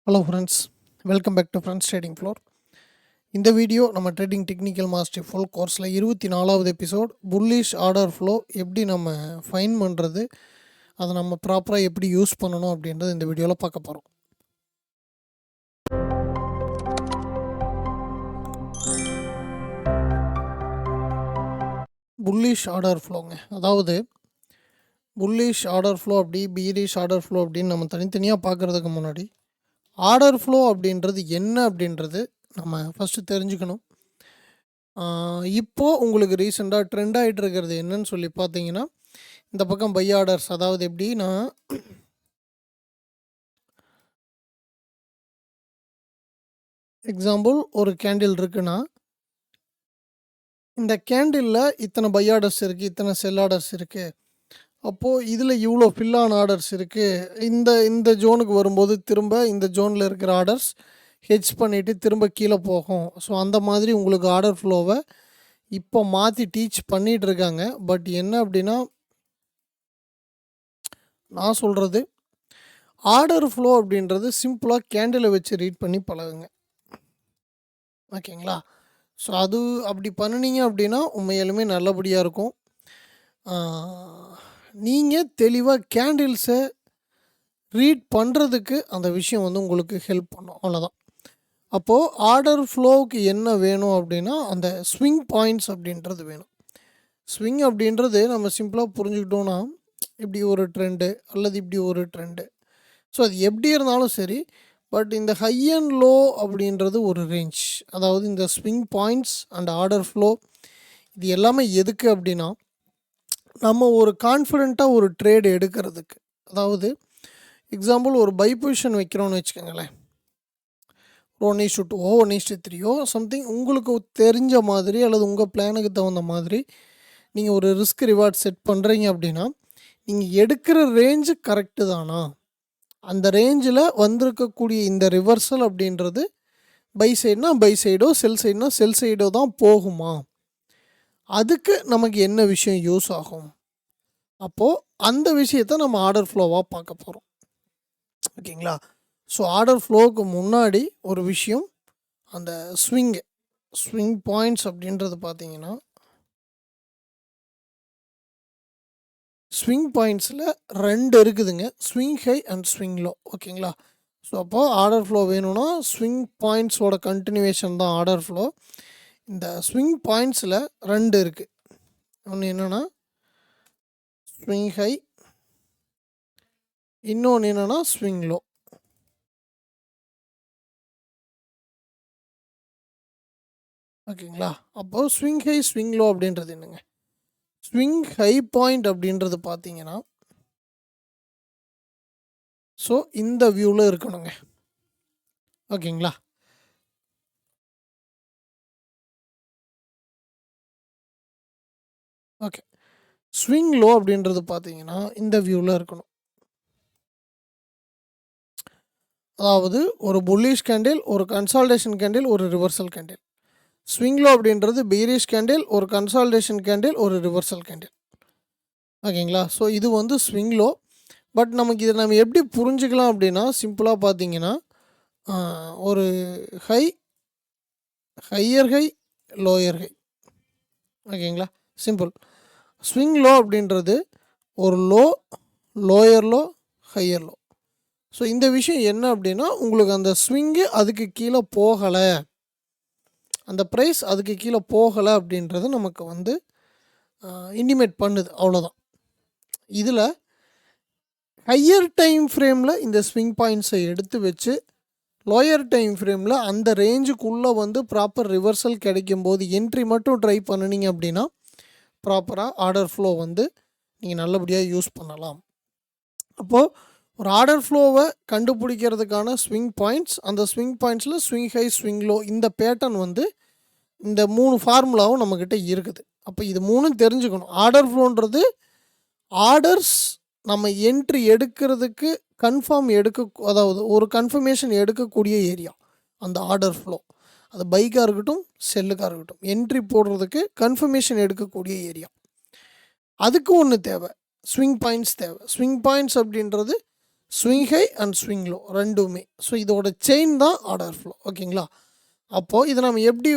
Hello friends, welcome back to friends trading floor. இந்த video நம்ம trading technical master full கோர்ஸில் 24வது episode bullish order flow எப்படி நம்ம ஃபைன் பண்ணுறது, அதை நம்ம ப்ராப்பராக எப்படி யூஸ் பண்ணணும் அப்படின்றது இந்த வீடியோவில் பார்க்க போகிறோம். புல்லிஷ் ஆர்டர் ஃப்ளோங்க, அதாவது புல்லிஷ் ஆர்டர் ஃப்ளோ அப்படி பீரிஷ் ஆர்டர் ஃப்ளோ அப்படின்னு நம்ம தனித்தனியாக பார்க்குறதுக்கு முன்னாடி ஆர்டர் ஃப்ளோ அப்படின்றது என்ன அப்படின்றது நம்ம ஃபஸ்ட்டு தெரிஞ்சுக்கணும். இப்போது உங்களுக்கு ரீசெண்டாக ட்ரெண்ட் ஆகிட்டு இருக்கிறது என்னன்னு சொல்லி பார்த்தீங்கன்னா, இந்த பக்கம் பை ஆர்டர்ஸ், அதாவது எப்படின்னா எக்ஸாம்பிள் ஒரு கேண்டில் இருக்குன்னா, இந்த கேண்டிலில் இத்தனை பை ஆர்டர்ஸ் இருக்குது, இத்தனை செல் ஆர்டர்ஸ் இருக்குது. அப்போது இதில் இவ்வளோ ஃபில் ஆன் ஆர்டர்ஸ் இருக்குது. இந்த ஜோனுக்கு வரும்போது திரும்ப இந்த ஜோனில் இருக்கிற ஆர்டர்ஸ் ஹெட்ஜ் பண்ணிவிட்டு திரும்ப கீழே போகும். ஸோ அந்த மாதிரி உங்களுக்கு ஆர்டர் ஃப்ளோவை இப்போ மாற்றி டீச் பண்ணிகிட்டு இருக்காங்க. பட் என்ன அப்படின்னா, நான் சொல்கிறது ஆர்டர் ஃப்ளோ அப்படின்றது சிம்பிளாக கேண்டிலை வச்சு ரீட் பண்ணி பழகுங்க. ஓகேங்களா? ஸோ அது அப்படி பண்ணினீங்க அப்படின்னா உண்மையாலுமே நல்லபடியாக இருக்கும். நீங்கள் தெளிவாக கேண்டில்ஸை ரீட் பண்ணுறதுக்கு அந்த விஷயம் வந்து உங்களுக்கு ஹெல்ப் பண்ணும், அவ்வளோதான். அப்போது ஆர்டர் ஃப்ளோவுக்கு என்ன வேணும் அப்படின்னா, அந்த ஸ்விங் பாயிண்ட்ஸ் அப்படின்றது வேணும். ஸ்விங் அப்படின்றது நம்ம சிம்பிளாக புரிஞ்சுக்கிட்டோன்னா, இப்படி ஒரு ட்ரெண்டு அல்லது இப்படி ஒரு ட்ரெண்டு. ஸோ அது எப்படி இருந்தாலும் சரி, பட் இந்த ஹை அண்ட் லோ அப்படின்றது ஒரு ரேஞ்ச். அதாவது இந்த swing points and order flow இது எல்லாமே எதுக்கு அப்படின்னா, நம்ம ஒரு கான்ஃபிடெண்ட்டாக ஒரு ட்ரேடு எடுக்கிறதுக்கு. அதாவது எக்ஸாம்பிள் ஒரு பை பொசிஷன் வைக்கிறோன்னு வச்சுக்கோங்களேன், 1:2 1:3 சம்திங் உங்களுக்கு தெரிஞ்ச மாதிரி அல்லது உங்கள் பிளானுக்கு தகுந்த மாதிரி நீங்கள் ஒரு ரிஸ்க் ரிவார்ட் செட் பண்ணுறீங்க அப்படின்னா, நீங்கள் எடுக்கிற ரேஞ்சு கரெக்டு தானா, அந்த ரேஞ்சில் வந்திருக்கக்கூடிய இந்த ரிவர்சல் அப்படின்றது பை சைடுனா பை சைடோ செல் சைடுனா செல் சைடோ தான் போகுமா, அதுக்கு நமக்கு என்ன விஷயம் யூஸ் ஆகும். அப்போது அந்த விஷயத்தை நம்ம ஆர்டர் ஃப்ளோவாக பார்க்க போகிறோம். ஓகேங்களா? ஸோ ஆர்டர் ஃப்ளோவுக்கு முன்னாடி ஒரு விஷயம், அந்த ஸ்விங் பாயிண்ட்ஸ் அப்படின்றது பார்த்தீங்கன்னா, ஸ்விங் பாயிண்ட்ஸில் 2 இருக்குதுங்க, swing high and swing low. ஓகேங்களா? ஸோ அப்போது ஆர்டர் ஃப்ளோ வேணும்னா ஸ்விங் பாயிண்ட்ஸோட கண்டினியூவேஷன் தான் ஆர்டர் ஃப்ளோ. இந்த ஸ்விங் பாயிண்ட்ஸில் 2 இருக்குது. ஒன்று என்னென்னா ஸ்விங் ஹை, இன்னொன்று என்னென்னா ஸ்விங் லோ. ஓகேங்களா? அப்போது ஸ்விங் ஹை ஸ்விங் லோ அப்படின்றது என்னங்க, ஸ்விங் ஹை பாயிண்ட் அப்படின்றது பார்த்தீங்கன்னா, ஸோ இந்த வியூவில் இருக்கணுங்க. ஓகேங்களா? ஓகே. ஸ்விங் லோ அப்படின்றது பார்த்தீங்கன்னா இந்த வியூவில் இருக்கணும். அதாவது ஒரு புல்லிஷ் கேண்டில், ஒரு கன்சால்டேஷன் கேண்டில், ஒரு ரிவர்சல் கேண்டில். ஸ்விங் லோ அப்படின்றது பீரிஷ் கேண்டில், ஒரு கன்சால்டேஷன் கேண்டில், ஒரு ரிவர்சல் கேண்டில். ஓகேங்களா? ஸோ இது வந்து ஸ்விங் லோ. பட் நமக்கு இதை நம்ம எப்படி புரிஞ்சுக்கலாம் அப்படின்னா, சிம்பிளாக பார்த்தீங்கன்னா, ஒரு ஹையர் ஹை, லோயர் ஹை. ஓகேங்களா? சிம்பிள். ஸ்விங் லோ அப்படின்றது ஒரு lower low, higher low. So இந்த விஷயம் என்ன அப்படின்னா, உங்களுக்கு அந்த ஸ்விங்கு அதுக்கு கீழே போகலை, அந்த ப்ரைஸ் அதுக்கு கீழே போகலை அப்படின்றது நமக்கு வந்து இன்டிமேட் பண்ணுது, அவ்வளோதான். இதில் ஹையர் டைம் ஃப்ரேமில் இந்த ஸ்விங் பாயிண்ட்ஸை எடுத்து வச்சு லோயர் டைம் ஃப்ரேமில் அந்த ரேஞ்சுக்குள்ளே வந்து ப்ராப்பர் ரிவர்சல் கிடைக்கும்போது என்ட்ரி மட்டும் ட்ரை பண்ணினீங்க அப்படின்னா ப்ராப்பராக ஆர்டர் ஃப்ளோ வந்து நீங்கள் நல்லபடியாக யூஸ் பண்ணலாம். அப்போது ஒரு ஆர்டர் ஃப்ளோவை கண்டுபிடிக்கிறதுக்கான ஸ்விங் பாயிண்ட்ஸ், அந்த ஸ்விங் பாயிண்ட்ஸில் ஸ்விங் ஹை ஸ்விங் லோ இந்த பேட்டர்ன் வந்து இந்த 3 ஃபார்முலாவும் நம்மக்கிட்ட இருக்குது. அப்போ இது 3ம் தெரிஞ்சுக்கணும். ஆர்டர் ஃப்ளோன்றது ஆர்டர்ஸ் நம்ம என்ட்ரி எடுக்கிறதுக்கு அதாவது ஒரு கன்ஃபர்மேஷன் எடுக்கக்கூடிய ஏரியா அந்த ஆர்டர் ஃப்ளோ. அது பைக்காக இருக்கட்டும் செல்லுக்காக இருக்கட்டும், என்ட்ரி போடுறதுக்கு கன்ஃபர்மேஷன் எடுக்கக்கூடிய ஏரியா. அதுக்கு ஒன்று தேவை, ஸ்விங் பாயிண்ட்ஸ் தேவை. ஸ்விங் பாயிண்ட்ஸ் அப்படின்றது swing high and swing low ரெண்டுமே. ஸோ இதோட செயின் தான் ஆர்டர் ஃப்ளோ. ஓகேங்களா? அப்போது இதை நம்ம எப்படி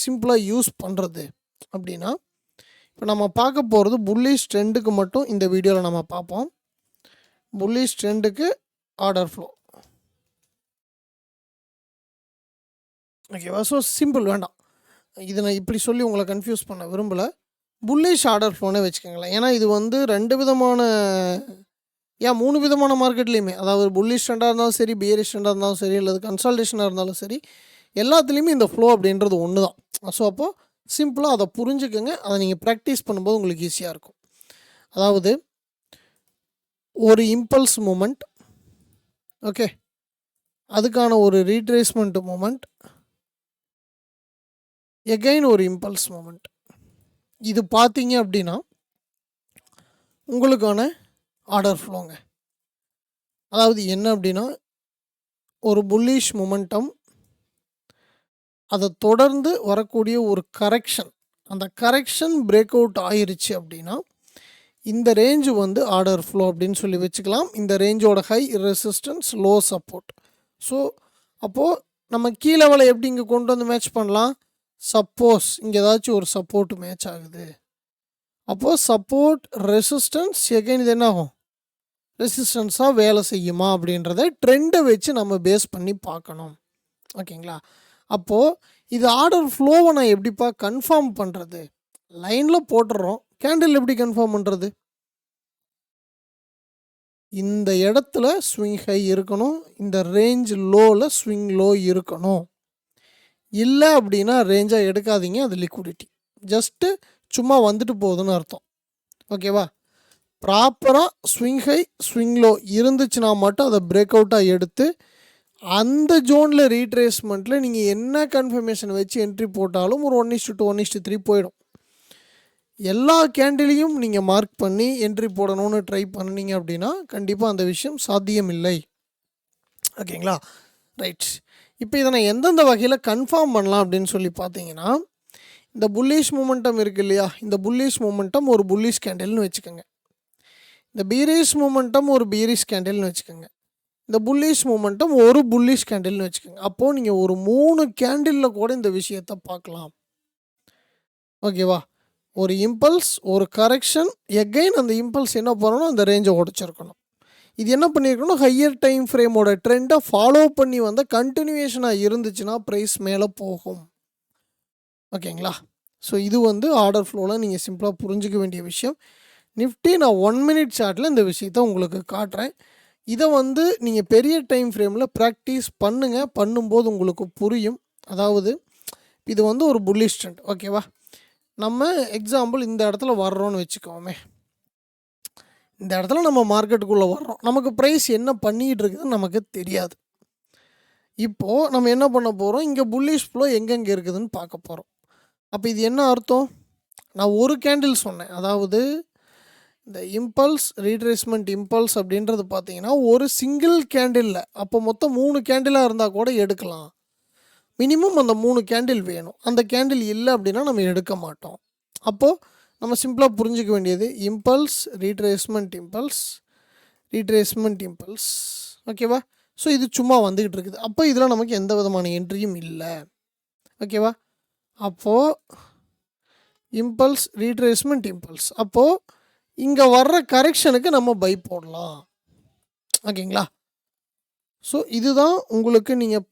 சிம்பிளாக யூஸ் பண்ணுறது அப்படின்னா, இப்போ நம்ம பார்க்க போகிறது புல்லிஷ் ட்ரெண்டுக்கு மட்டும் இந்த வீடியோவில் நம்ம பார்ப்போம். புல்லிஷ் ட்ரெண்டுக்கு ஆர்டர் ஃப்ளோ. ஓகேவா? ஸோ சிம்பிள் வேண்டாம். இதை நான் இப்படி சொல்லி உங்களை கன்ஃபியூஸ் பண்ண விரும்பலை. புல்லிஷ் ஆர்டர் ஃப்ளோனே வச்சுக்கோங்களேன். ஏன்னா இது வந்து 2 விதமான 3 விதமான மார்க்கெட்லேயுமே, அதாவது புல்லிஷ் ட்ரெண்டாக இருந்தாலும் சரி, பியரிஷ் ட்ரெண்டாக இருந்தாலும் சரி, அல்லது கன்சால்டேஷனாக இருந்தாலும் சரி, எல்லாத்துலேயுமே இந்த ஃப்ளோ அப்படின்றது ஒன்று தான். ஸோ அப்போது சிம்பிளாக அதை புரிஞ்சுக்கோங்க. அதை நீங்கள் ப்ராக்டிஸ் பண்ணும்போது உங்களுக்கு ஈஸியாக இருக்கும். அதாவது ஒரு இம்பல்ஸ் மூமெண்ட், ஓகே, அதுக்கான ஒரு ரீட்ரேஸ்மெண்ட் மூமெண்ட், எகைன் ஒரு இம்பல்ஸ் மூமெண்ட். இது பார்த்தீங்க அப்படின்னா உங்களுக்கான ஆர்டர் ஃப்ளோங்க. அதாவது என்ன அப்படின்னா, ஒரு புல்லிஷ் மொமெண்டம், அதை தொடர்ந்து வரக்கூடிய ஒரு கரெக்ஷன், அந்த கரெக்ஷன் பிரேக் அவுட் ஆயிருச்சு அப்படின்னா இந்த ரேஞ்சு வந்து ஆர்டர் ஃப்ளோ அப்படின்னு சொல்லி வச்சுக்கலாம். இந்த ரேஞ்சோட high resistance, low support. So அப்போது நம்ம கீழே வேலை எப்படி இங்கே கொண்டு வந்து மேட்ச் பண்ணலாம்? சப்போஸ் இங்கே ஏதாச்சும் ஒரு சப்போர்ட் மேட்ச் ஆகுது, அப்போது சப்போர்ட் ரெசிஸ்டன்ஸ் எகைன் இது என்ன ஆகும்? ரெசிஸ்டன்ஸாக வேலை செய்யுமா அப்படின்றத ட்ரெண்டை வச்சு நம்ம பேஸ் பண்ணி பார்க்கணும். ஓகேங்களா? அப்போது இது ஆர்டர் ஃப்ளோவை நான் எப்படிப்பா கன்ஃபார்ம் பண்ணுறது? லைனில் போட்டுடுறோம், கேண்டில் எப்படி கன்ஃபார்ம் பண்ணுறது? இந்த இடத்துல ஸ்விங் ஹை இருக்கணும், இந்த ரேஞ்ச் லோவில் ஸ்விங் லோ இருக்கணும். இல்லை அப்படின்னா ரேஞ்சாக எடுக்காதீங்க, அது லிக்விடிட்டி. ஜஸ்ட்டு சும்மா வந்துட்டு போகுதுன்னு அர்த்தம். ஓகேவா? ப்ராப்பராக ஸ்விங் ஹை ஸ்விங் லோ இருந்துச்சுன்னா மட்டும் அதை பிரேக் அவுட்டாக எடுத்து அந்த ஜோனில் ரீட்ரேஸ்மெண்ட்டில் நீங்கள் என்ன கன்ஃபர்மேஷன் வச்சு என்ட்ரி போட்டாலும் ஒரு 1:2 1:3 போயிடும். எல்லா கேண்டிலையும் நீங்கள் மார்க் பண்ணி என்ட்ரி போடணும்னு ட்ரை பண்ணினீங்க அப்படின்னா கண்டிப்பாக அந்த விஷயம் சாத்தியம் இல்லை. ஓகேங்களா? ரைட். இப்போ இதை நான் எந்தெந்த வகையில் கன்ஃபார்ம் பண்ணலாம் அப்படின்னு சொல்லி பார்த்தீங்கன்னா, இந்த புல்லிஷ் மூமெண்டம் இருக்குது இல்லையா, இந்த புல்லிஷ் மூமெண்டம் ஒரு புல்லிஷ் கேண்டில்னு வச்சுக்கோங்க. இந்த பீரிஷ் மூமெண்டம் ஒரு பீரிஷ் கேண்டில்னு வச்சுக்கோங்க. இந்த புல்லிஷ் மூமெண்டம் ஒரு புல்லிஷ் கேண்டில்னு வச்சுக்கோங்க. அப்போது நீங்கள் ஒரு 3 கேண்டிலில் கூட இந்த விஷயத்தை பார்க்கலாம். ஓகேவா? ஒரு இம்பல்ஸ், ஒரு கரெக்ஷன், எகைன் அந்த இம்பல்ஸ் என்ன பண்ணணும்? அந்த ரேஞ்சை உடச்சிருக்கணும். இது என்ன பண்ணியிருக்கணும்? ஹையர் டைம் ஃப்ரேமோட ட்ரெண்டை ஃபாலோ பண்ணி வந்த கண்டினியூஷனாக இருந்துச்சுன்னா ப்ரைஸ் மேலே போகும். ஓகேங்களா? ஸோ இது வந்து ஆர்டர் ஃப்ளோவில் நீங்கள் சிம்பிளாக புரிஞ்சிக்க வேண்டிய விஷயம். நிஃப்டி நான் 1 மினிட் சார்ட்டில் இந்த விஷயத்தை உங்களுக்கு காட்டுறேன். இதை வந்து நீங்கள் பெரிய டைம் ஃப்ரேமில் ப்ராக்டிஸ் பண்ணுங்கள். பண்ணும்போது உங்களுக்கு புரியும். அதாவது இது வந்து ஒரு புல்லிஷ் ட்ரெண்ட். ஓகேவா? நம்ம எக்ஸாம்பிள் இந்த இடத்துல வர்றோன்னு வச்சுக்கோமே. இந்த இடத்துல நம்ம மார்க்கெட்டுக்குள்ளே வர்றோம், நமக்கு ப்ரைஸ் என்ன பண்ணிகிட்டு இருக்குதுன்னு நமக்கு தெரியாது. இப்போது நம்ம என்ன பண்ண போகிறோம்? இங்கே புல்லிஷ் ஃப்ளோ எங்கெங்கே இருக்குதுன்னு பார்க்க போகிறோம். அப்போ இது என்ன அர்த்தம்? நான் ஒரு கேண்டில் சொன்னேன். அதாவது இந்த இம்பல்ஸ், ரீட்ரேஸ்மெண்ட் இம்பல்ஸ் அப்படின்றது பார்த்தீங்கன்னா ஒரு சிங்கிள் கேண்டிலில், அப்போ மொத்தம் 3 கேண்டிலாக இருந்தால் கூட எடுக்கலாம். மினிமம் அந்த 3 கேண்டில் வேணும். அந்த கேண்டில் இல்லை அப்படின்னா நம்ம எடுக்க மாட்டோம். அப்போது நம்ம சிம்பிளாக புரிஞ்சிக்க வேண்டியது impulse, retracement impulse, retracement impulse. ஓகேவா? ஸோ இது சும்மா வந்துக்கிட்டு இருக்குது. அப்போ இதில் நமக்கு எந்த விதமான என்ட்ரியும் இல்லை. ஓகேவா? அப்போது இம்பல்ஸ், ரீட்ரேஸ்மெண்ட் இம்பல்ஸ். அப்போது இங்கே வர்ற கரெக்ஷனுக்கு நம்ம பை போடலாம். ஓகேங்களா? ஸோ இதுதான் உங்களுக்கு நீங்கள்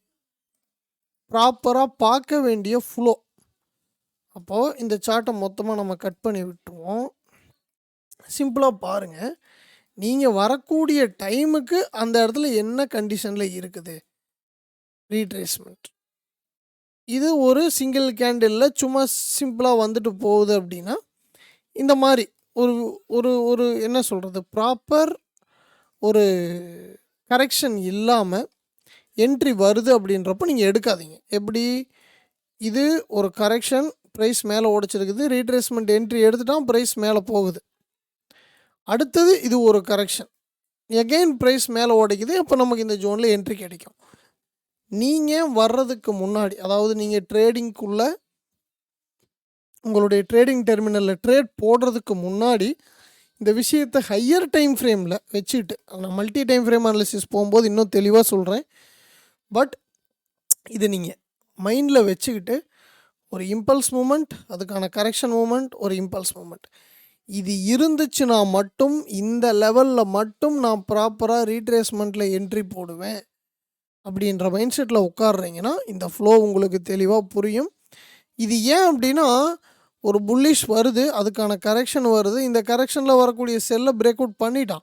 ப்ராப்பராக பார்க்க வேண்டிய ஃப்ளோ. அப்போது இந்த சார்ட்டை மொத்தமாக நம்ம கட் பண்ணி விட்டுருவோம். சிம்பிளாக பாருங்கள், நீங்கள் வரக்கூடிய டைமுக்கு அந்த இடத்துல என்ன கண்டிஷனில் இருக்குது ரீட்ரேஸ்மெண்ட். இது ஒரு சிங்கிள் கேண்டிலில் சும்மா சிம்பிளாக வந்துட்டு போகுது அப்படின்னா இந்த மாதிரி ஒரு ஒரு ஒரு என்ன சொல்கிறது, ப்ராப்பர் ஒரு கரெக்ஷன் இல்லாமல் என்ட்ரி வருது அப்படின்றப்போ நீங்கள் எடுக்காதீங்க. எப்படி? இது ஒரு கரெக்ஷன், ப்ரைஸ் மேலே உடைச்சிருக்குது, ரீட்ரேஸ்மெண்ட் என்ட்ரி எடுத்துட்டால் ப்ரைஸ் மேலே போகுது. அடுத்தது இது ஒரு கரெக்ஷன், எகெயின் ப்ரைஸ் மேலே உடைக்குது, அப்போ நமக்கு இந்த ஜோனில் என்ட்ரி கிடைக்கும். நீங்கள் வர்றதுக்கு முன்னாடி, அதாவது நீங்கள் ட்ரேடிங்குள்ளே உங்களுடைய ட்ரேடிங் டெர்மினலில் ட்ரேட் போடுறதுக்கு முன்னாடி இந்த விஷயத்தை ஹையர் டைம் ஃப்ரேமில் வச்சுக்கிட்டு நான் மல்டி டைம் ஃப்ரேம் அனாலிசிஸ் போகும்போது இன்னும் தெளிவாக சொல்கிறேன். பட் இது நீங்கள் மைண்டில் வச்சுக்கிட்டு ஒரு இம்பல்ஸ் மூமெண்ட், அதுக்கான கரெக்ஷன் மூமெண்ட், ஒரு இம்பல்ஸ் மூமெண்ட் இது இருந்துச்சுன்னா மட்டும் இந்த லெவலில் மட்டும் நான் ப்ராப்பராக ரீட்ரேஸ்மெண்ட்டில் என்ட்ரி போடுவேன் அப்படின்ற மைண்ட் செட்டில் உட்காடுறீங்கன்னா இந்த ஃப்ளோ உங்களுக்கு தெளிவாக புரியும். இது ஏன் அப்படின்னா ஒரு புல்லிஷ் வருது, அதுக்கான கரெக்ஷன் வருது, இந்த கரெக்ஷனில் வரக்கூடிய செல்லை பிரேக் அவுட் பண்ணிட்டான்.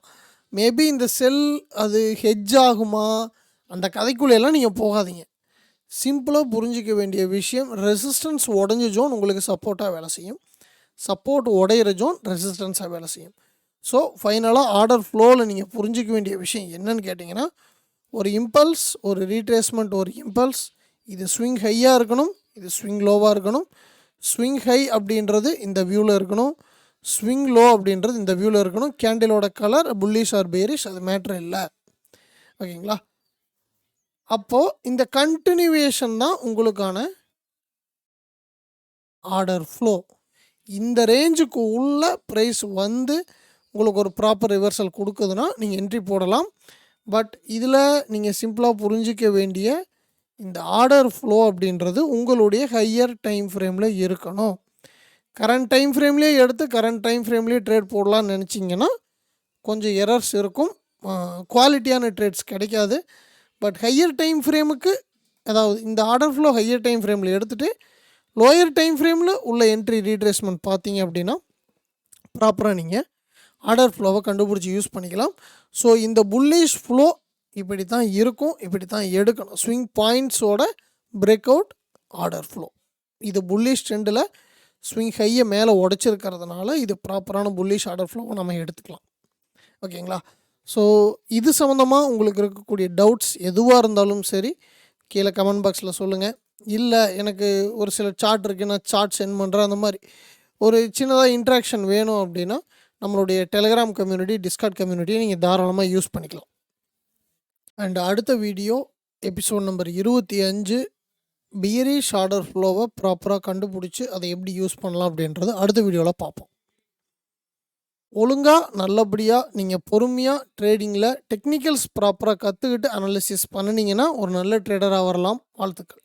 மேபி இந்த செல் அது ஹெட்ஜ் ஆகுமா அந்த கதைக்குள்ளெல்லாம் நீங்கள் போகாதீங்க. சிம்பிளாக புரிஞ்சிக்க வேண்டிய விஷயம், ரெசிஸ்டன்ஸ் உடஞ்ச ஜோன் உங்களுக்கு சப்போர்ட்டாக வேலை செய்யும், சப்போர்ட் உடையிற ஜோன் ரெசிஸ்டன்ஸாக வேலை செய்யும். ஸோ ஃபைனலாக ஆர்டர் ஃப்ளோவில் நீங்கள் புரிஞ்சிக்க வேண்டிய விஷயம் என்னன்னு கேட்டிங்கன்னா, ஒரு இம்பல்ஸ், ஒரு ரீட்ரேஸ்மெண்ட், ஒரு இம்பல்ஸ், இது ஸ்விங் ஹையாக இருக்கணும், இது ஸ்விங் லோவாக இருக்கணும். ஸ்விங் ஹை அப்படின்றது இந்த வியூவில் இருக்கணும், ஸ்விங் லோ அப்படின்றது இந்த வியூவில் இருக்கணும். கேண்டிலோட கலர் புல்லிஷ் ஆர் பேரிஷ் அது மேட்ரு இல்லை. ஓகேங்களா? அப்போது இந்த கண்டினியூவேஷன் தான் உங்களுக்கான ஆர்டர் ஃப்ளோ. இந்த ரேஞ்சுக்கு உள்ள ப்ரைஸ் வந்து உங்களுக்கு ஒரு ப்ராப்பர் ரிவர்சல் கொடுக்குதுன்னா நீங்கள் என்ட்ரி போடலாம். பட் இதில் நீங்கள் சிம்பிளாக புரிஞ்சிக்க வேண்டிய இந்த ஆர்டர் ஃப்ளோ அப்படின்றது உங்களுடைய ஹையர் டைம் ஃப்ரேமில் இருக்கணும். கரண்ட் டைம் ஃப்ரேம்லேயே எடுத்து கரண்ட் டைம் ஃப்ரேம்லேயே ட்ரேட் போடலான்னு நினச்சிங்கன்னா கொஞ்சம் எரர்ஸ் இருக்கும், குவாலிட்டியான ட்ரேட்ஸ் கிடைக்காது. பட் ஹையர் டைம் ஃப்ரேமுக்கு, அதாவது இந்த ஆர்டர் ஃப்ளோ ஹையர் டைம் ஃப்ரேமில் எடுத்துகிட்டு லோயர் டைம் ஃப்ரேமில் உள்ள என்ட்ரி ரீட்ரேஸ்மெண்ட் பார்த்தீங்க அப்படின்னா ப்ராப்பராக நீங்கள் ஆர்டர் ஃப்ளோவை கண்டுபிடிச்சி யூஸ் பண்ணிக்கலாம். ஸோ இந்த புல்லிஷ் ஃப்ளோ இப்படி தான் இருக்கும், இப்படி தான் எடுக்கணும். ஸ்விங் பாயிண்ட்ஸோட பிரேக் அவுட் ஆர்டர் ஃப்ளோ. இது புல்லிஷ் ட்ரெண்டில் ஸ்விங் ஹையை மேலே உடைச்சிருக்கிறதுனால இது ப்ராப்பரான புல்லிஷ் ஆர்டர் ஃப்ளோவை நம்ம எடுத்துக்கலாம். ஓகேங்களா? ஸோ இது சம்மந்தமாக உங்களுக்கு இருக்கக்கூடிய டவுட்ஸ் எதுவாக இருந்தாலும் சரி கீழே கமெண்ட் பாக்ஸில் சொல்லுங்கள். இல்லை எனக்கு ஒரு சில சார்ட் இருக்குது, நான் சார்ட் சென்ட் பண்ணுறேன், அந்த மாதிரி ஒரு சின்னதாக இன்ட்ராக்ஷன் வேணும் அப்படின்னா நம்மளுடைய டெலிகிராம் கம்யூனிட்டி, டிஸ்கார்ட் கம்யூனிட்டியை நீங்கள் தாராளமாக யூஸ் பண்ணிக்கலாம். அண்ட் அடுத்த video episode number 25 bearish order ஃப்ளோவை ப்ராப்பராக கண்டுபிடிச்சி அதை எப்படி யூஸ் பண்ணலாம் அப்படின்றது அடுத்த வீடியோவில் பார்ப்போம். ஒழுங்காக நல்லபடியாக நீங்கள் பொறுமையாக ட்ரேடிங்கில் டெக்னிக்கல்ஸ் ப்ராப்பராக கற்றுக்கிட்டு அனாலிசிஸ் பண்ணினீங்கன்னா ஒரு நல்ல ட்ரேடராக வரலாம். வாழ்த்துக்கள்.